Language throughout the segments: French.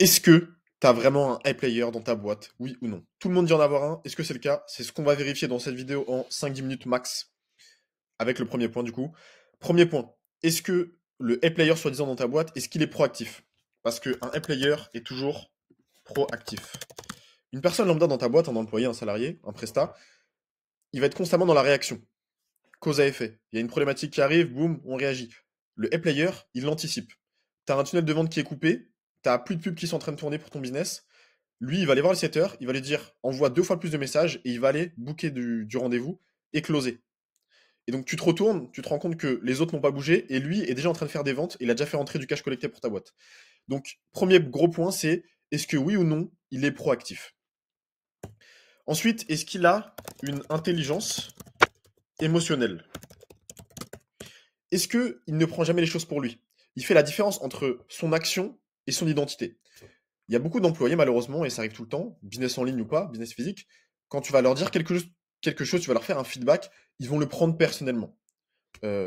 Est-ce que tu as vraiment un high player dans ta boîte? Oui ou non? Tout le monde dit en avoir un. Est-ce que c'est le cas? C'est ce qu'on va vérifier dans cette vidéo en 5-10 minutes max, avec le premier point du coup. Premier point, est-ce que le high player soi-disant dans ta boîte, est-ce qu'il est proactif? Parce qu'un high player est toujours proactif. Une personne lambda dans ta boîte, un employé, un salarié, un prestat, il va être constamment dans la réaction. Cause à effet. Il y a une problématique qui arrive, boum, on réagit. Le high player, il l'anticipe. Tu as un tunnel de vente qui est coupé, tu as plus de pubs qui sont en train de tourner pour ton business. Lui, il va aller voir le setter, il va lui dire envoie 2 fois plus de messages et il va aller booker du rendez-vous et closer. Et donc tu te retournes, tu te rends compte que les autres n'ont pas bougé et lui est déjà en train de faire des ventes et il a déjà fait rentrer du cash collecté pour ta boîte. Donc, premier gros point, c'est est-ce que oui ou non, il est proactif? Ensuite, est-ce qu'il a une intelligence émotionnelle? Est-ce qu'il ne prend jamais les choses pour lui? Il fait la différence entre son action et son identité. Il y a beaucoup d'employés, malheureusement, et ça arrive tout le temps, business en ligne ou pas, business physique, quand tu vas leur dire quelque chose, tu vas leur faire un feedback, ils vont le prendre personnellement. Euh,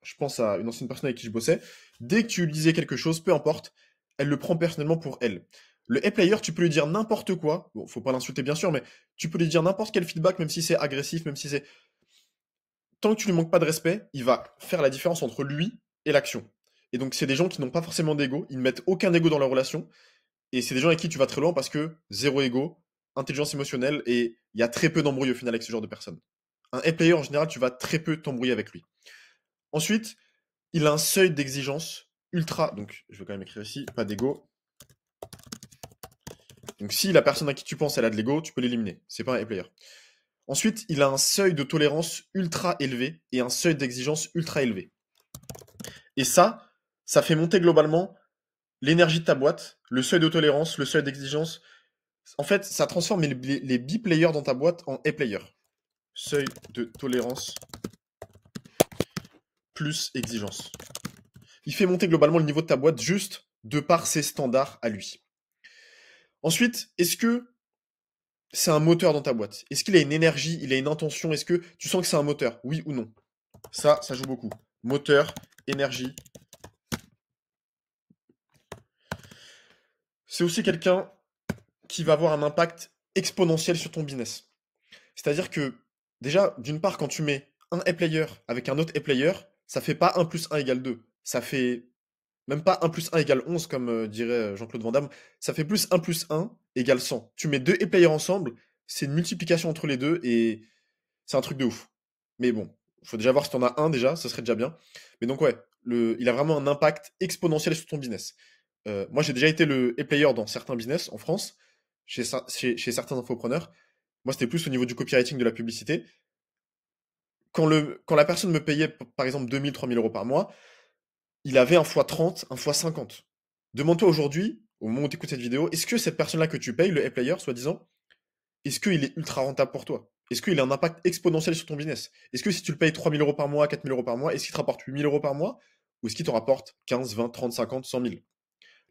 je pense à une ancienne personne avec qui je bossais. Dès que tu lui disais quelque chose, peu importe, elle le prend personnellement pour elle. Le A-player, tu peux lui dire n'importe quoi. Bon, faut pas l'insulter bien sûr, mais tu peux lui dire n'importe quel feedback, même si c'est agressif, même si c'est. Tant que tu lui manques pas de respect, il va faire la différence entre lui et l'action. Et donc, c'est des gens qui n'ont pas forcément d'ego, ils ne mettent aucun ego dans leur relation, et c'est des gens avec qui tu vas très loin parce que zéro ego, intelligence émotionnelle, et il y a très peu d'embrouilles au final avec ce genre de personnes. Un A-player, en général, tu vas très peu t'embrouiller avec lui. Ensuite, il a un seuil d'exigence ultra. Donc, je vais quand même écrire ici, pas d'ego. Donc, si la personne à qui tu penses, elle a de l'ego, tu peux l'éliminer. C'est pas un A-player. Ensuite, il a un seuil de tolérance ultra élevé et un seuil d'exigence ultra élevé. Et ça fait monter globalement l'énergie de ta boîte, le seuil de tolérance, le seuil d'exigence. En fait, ça transforme les B-players dans ta boîte en A-players. Seuil de tolérance plus exigence. Il fait monter globalement le niveau de ta boîte juste de par ses standards à lui. Ensuite, est-ce que c'est un moteur dans ta boîte? Est-ce qu'il a une énergie, il a une intention? Est-ce que tu sens que c'est un moteur? Oui ou non? Ça joue beaucoup. Moteur, énergie. C'est aussi quelqu'un qui va avoir un impact exponentiel sur ton business. C'est-à-dire que, déjà, d'une part, quand tu mets un A-player avec un autre A-player, ça fait pas 1 plus 1 égale 2. Ça fait même pas 1 plus 1 égale 11, comme dirait Jean-Claude Van Damme. Ça fait plus 1 plus 1 égale 100. Tu mets deux A-players ensemble, c'est une multiplication entre les deux et c'est un truc de ouf. Mais bon, il faut déjà voir si t'en as un déjà, ça serait déjà bien. Mais donc ouais, il a vraiment un impact exponentiel sur ton business. Moi, j'ai déjà été le A-player dans certains business en France, chez certains infopreneurs. Moi, c'était plus au niveau du copywriting de la publicité. Quand la personne me payait, par exemple, 2000, 3000 euros par mois, il avait un fois 30, un fois 50. Demande-toi aujourd'hui, au moment où tu écoutes cette vidéo, est-ce que cette personne-là que tu payes, le A-player, soi-disant, est-ce qu'il est ultra rentable pour toi? Est-ce qu'il a un impact exponentiel sur ton business? Est-ce que si tu le payes 3000 euros par mois, 4000 euros par mois, est-ce qu'il te rapporte 8000 euros par mois? Ou est-ce qu'il te rapporte 15, 20, 30, 50, 100 000?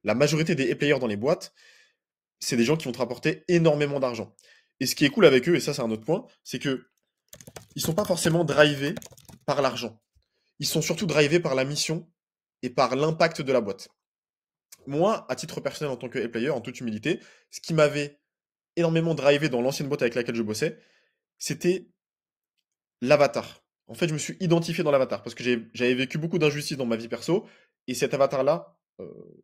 La majorité des players dans les boîtes, c'est des gens qui vont te rapporter énormément d'argent. Et ce qui est cool avec eux, et ça c'est un autre point, c'est que ils sont pas forcément drivés par l'argent. Ils sont surtout drivés par la mission et par l'impact de la boîte. Moi, à titre personnel en tant que player, en toute humilité, ce qui m'avait énormément drivé dans l'ancienne boîte avec laquelle je bossais, c'était l'avatar. En fait, je me suis identifié dans l'avatar parce que j'avais vécu beaucoup d'injustices dans ma vie perso et cet avatar-là,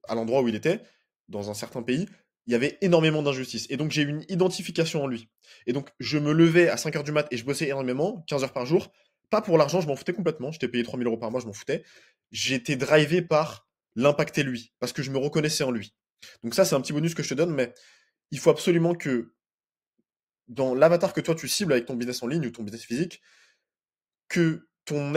à l'endroit où il était, dans un certain pays, il y avait énormément d'injustices. Et donc, j'ai eu une identification en lui. Et donc, je me levais à 5 heures du mat et je bossais énormément, 15 heures par jour. Pas pour l'argent, je m'en foutais complètement. J'étais payé 3000 euros par mois, je m'en foutais. J'étais drivé par l'impacter lui, parce que je me reconnaissais en lui. Donc ça, c'est un petit bonus que je te donne, mais il faut absolument que dans l'avatar que toi tu cibles avec ton business en ligne ou ton business physique, que ton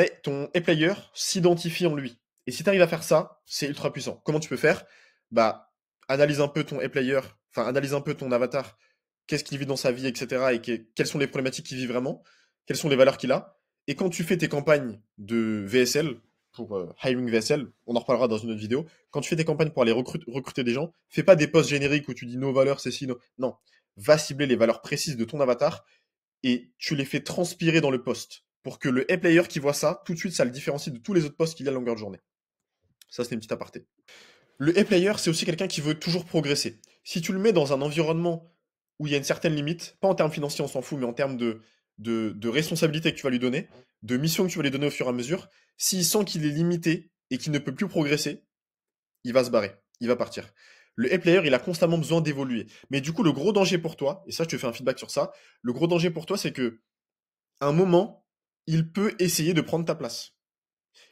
A-player s'identifie en lui. Et si tu arrives à faire ça, c'est ultra puissant. Comment tu peux faire? Bah, analyse un peu ton A-player, enfin, analyse un peu ton avatar, qu'est-ce qu'il vit dans sa vie, etc. Et quelles sont les problématiques qu'il vit vraiment, quelles sont les valeurs qu'il a. Et quand tu fais tes campagnes de VSL, pour hiring VSL, on en reparlera dans une autre vidéo, quand tu fais tes campagnes pour aller recruter des gens, fais pas des posts génériques où tu dis nos valeurs, c'est ci, no. Non. Va cibler les valeurs précises de ton avatar et tu les fais transpirer dans le post pour que le A-player qui voit ça, tout de suite, ça le différencie de tous les autres posts qu'il y a à longueur de journée. Ça, c'est une petite aparté. Le A-player, c'est aussi quelqu'un qui veut toujours progresser. Si tu le mets dans un environnement où il y a une certaine limite, pas en termes financiers, on s'en fout, mais en termes de responsabilité que tu vas lui donner, de mission que tu vas lui donner au fur et à mesure, s'il sent qu'il est limité et qu'il ne peut plus progresser, il va se barrer, il va partir. Le A-player, il a constamment besoin d'évoluer. Mais du coup, le gros danger pour toi, et ça, je te fais un feedback sur ça, le gros danger pour toi, c'est que, à un moment, il peut essayer de prendre ta place.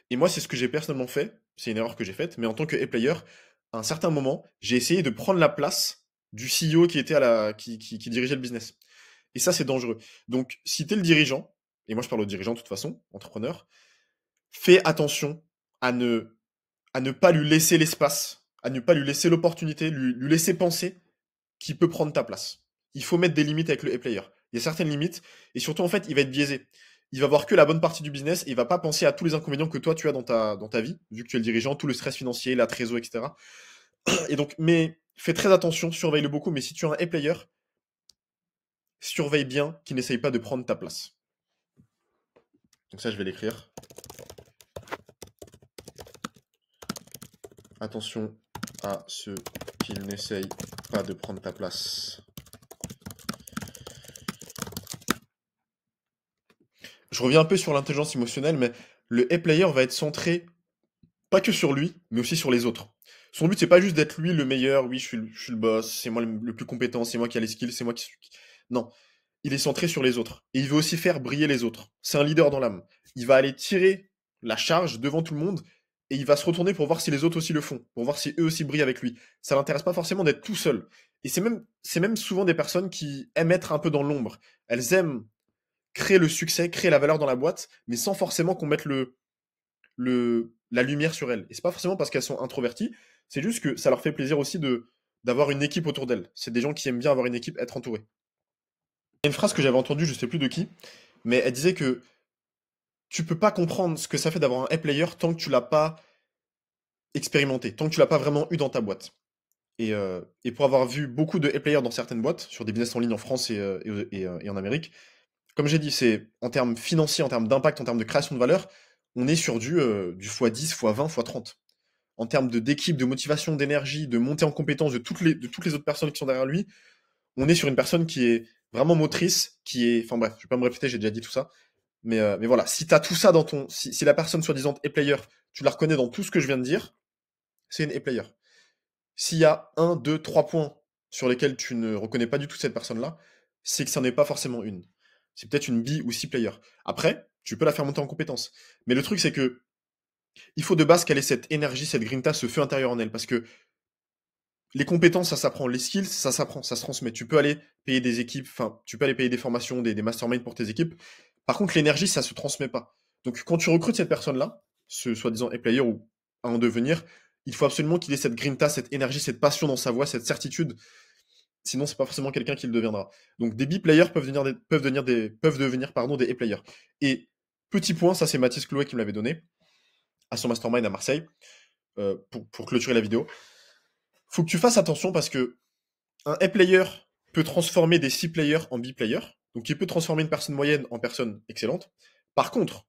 Et moi, c'est ce que j'ai personnellement fait. C'est une erreur que j'ai faite. Mais en tant que player, à un certain moment, j'ai essayé de prendre la place du CEO qui était qui dirigeait le business. Et ça, c'est dangereux. Donc, si tu es le dirigeant, et moi je parle au dirigeant de toute façon, entrepreneur, fais attention à ne, à ne pas lui laisser l'espace, à ne pas lui laisser l'opportunité, lui laisser penser qu'il peut prendre ta place. Il faut mettre des limites avec le player. Il y a certaines limites, et surtout, en fait, il va être biaisé. Il va voir que la bonne partie du business, et il va pas penser à tous les inconvénients que toi, tu as dans ta vie, vu que tu es le dirigeant, tout le stress financier, la trésor, etc. Et donc, mais fais très attention, surveille-le beaucoup, mais si tu as un player, surveille bien qu'il n'essaye pas de prendre ta place. Donc ça, je vais l'écrire. Attention à ce qu'il n'essaye pas de prendre ta place. Je reviens un peu sur l'intelligence émotionnelle, mais le A-player va être centré pas que sur lui, mais aussi sur les autres. Son but, c'est pas juste d'être lui le meilleur, oui, je suis le boss, c'est moi le plus compétent, c'est moi qui a les skills, c'est moi qui... Non, il est centré sur les autres. Et il veut aussi faire briller les autres. C'est un leader dans l'âme. Il va aller tirer la charge devant tout le monde et il va se retourner pour voir si les autres aussi le font, pour voir si eux aussi brillent avec lui. Ça l'intéresse pas forcément d'être tout seul. Et c'est même souvent des personnes qui aiment être un peu dans l'ombre. Elles aiment créer le succès, créer la valeur dans la boîte, mais sans forcément qu'on mette la lumière sur elles. Et c'est pas forcément parce qu'elles sont introverties, c'est juste que ça leur fait plaisir aussi d'avoir une équipe autour d'elles. C'est des gens qui aiment bien avoir une équipe, être entourés. Il y a une phrase que j'avais entendue, je sais plus de qui, mais elle disait que tu peux pas comprendre ce que ça fait d'avoir un A-player tant que tu l'as pas expérimenté, tant que tu l'as pas vraiment eu dans ta boîte. Et pour avoir vu beaucoup de A-players dans certaines boîtes, sur des business en ligne en France et en Amérique, comme j'ai dit, c'est en termes financiers, en termes d'impact, en termes de création de valeur, on est sur du x10, x20, x30. En termes d'équipe, de motivation, d'énergie, de montée en compétence de toutes les autres personnes qui sont derrière lui, on est sur une personne qui est vraiment motrice, qui est... Enfin bref, je vais pas me répéter, j'ai déjà dit tout ça. Mais voilà, si tu as tout ça dans ton... Si la personne soi-disant A-player, tu la reconnais dans tout ce que je viens de dire, c'est une A-player. S'il y a un, deux, trois points sur lesquels tu ne reconnais pas du tout cette personne-là, c'est que ça n'est pas forcément une. C'est peut-être une B ou C player. Après, tu peux la faire monter en compétence. Mais le truc, c'est que il faut de base qu'elle ait cette énergie, cette grinta, ce feu intérieur en elle. Parce que les compétences, ça s'apprend. Les skills, ça s'apprend, ça se transmet. Tu peux aller payer des équipes, enfin, tu peux aller payer des formations, des masterminds pour tes équipes. Par contre, l'énergie, ça se transmet pas. Donc, quand tu recrutes cette personne-là, ce soi-disant A-player ou à en devenir, il faut absolument qu'il ait cette grinta, cette énergie, cette passion dans sa voix, cette certitude. Sinon, c'est pas forcément quelqu'un qui le deviendra. Donc, des B-players peuvent devenir pardon, des A-players. Et petit point, ça c'est Mathis Clouet qui me l'avait donné à son mastermind à Marseille pour clôturer la vidéo. Faut que tu fasses attention parce que un A-player peut transformer des C-players en B-players. Donc, il peut transformer une personne moyenne en personne excellente. Par contre,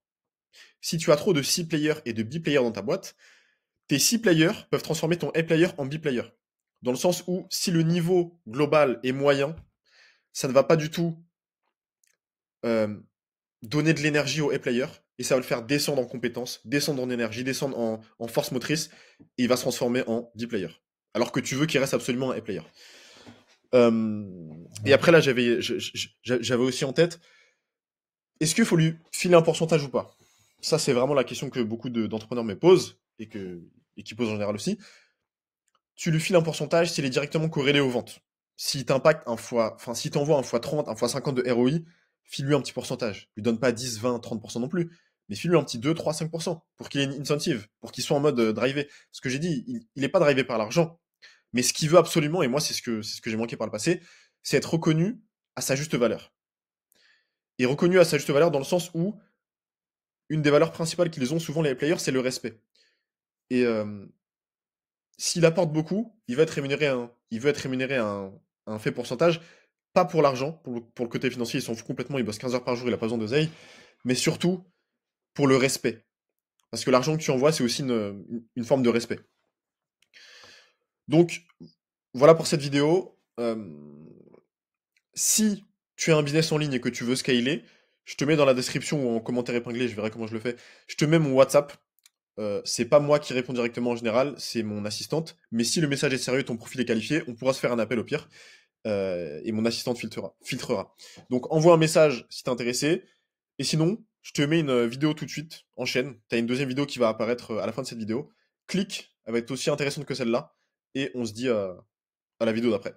si tu as trop de C-players et de B-players dans ta boîte, tes C-players peuvent transformer ton A-player en B-player. Dans le sens où, si le niveau global est moyen, ça ne va pas du tout euh, donner de l'énergie au A-player et ça va le faire descendre en compétences, descendre en énergie, descendre en force motrice et il va se transformer en B-player. Alors que tu veux qu'il reste absolument un A-player. Et après là, j'avais aussi en tête, est-ce qu'il faut lui filer un pourcentage ou pas? Ça, c'est vraiment la question que beaucoup d'entrepreneurs me posent et qui posent en général aussi. Tu lui files un pourcentage s'il est directement corrélé aux ventes. S'il t'impacte enfin, s'il t'envoie un fois 30, un fois 50 de ROI, file-lui un petit pourcentage. Lui donne pas 10, 20, 30% non plus, mais file-lui un petit 2, 3, 5% pour qu'il ait une incentive, pour qu'il soit en mode drivé. Ce que j'ai dit, il est pas drivé par l'argent, mais ce qu'il veut absolument, et moi c'est ce que j'ai manqué par le passé, c'est être reconnu à sa juste valeur. Et reconnu à sa juste valeur dans le sens où une des valeurs principales qu'ils ont souvent les players, c'est le respect. Et s'il apporte beaucoup, il veut être rémunéré un fait pourcentage, pas pour l'argent, pour le côté financier, il s'en fout complètement, il bosse 15 heures par jour, il a pas besoin d'oseille, mais surtout pour le respect. Parce que l'argent que tu envoies, c'est aussi une forme de respect. Donc, voilà pour cette vidéo. Si tu as un business en ligne et que tu veux scaler, je te mets dans la description ou en commentaire épinglé, je verrai comment je le fais. Je te mets mon WhatsApp. C'est pas moi qui réponds directement en général, c'est mon assistante. Mais si le message est sérieux, ton profil est qualifié, on pourra se faire un appel au pire. Et mon assistante filtrera. Donc envoie un message si t'es intéressé. Et sinon, je te mets une vidéo tout de suite en chaîne. T'as une deuxième vidéo qui va apparaître à la fin de cette vidéo. Clique, elle va être aussi intéressante que celle-là. Et on se dit à la vidéo d'après.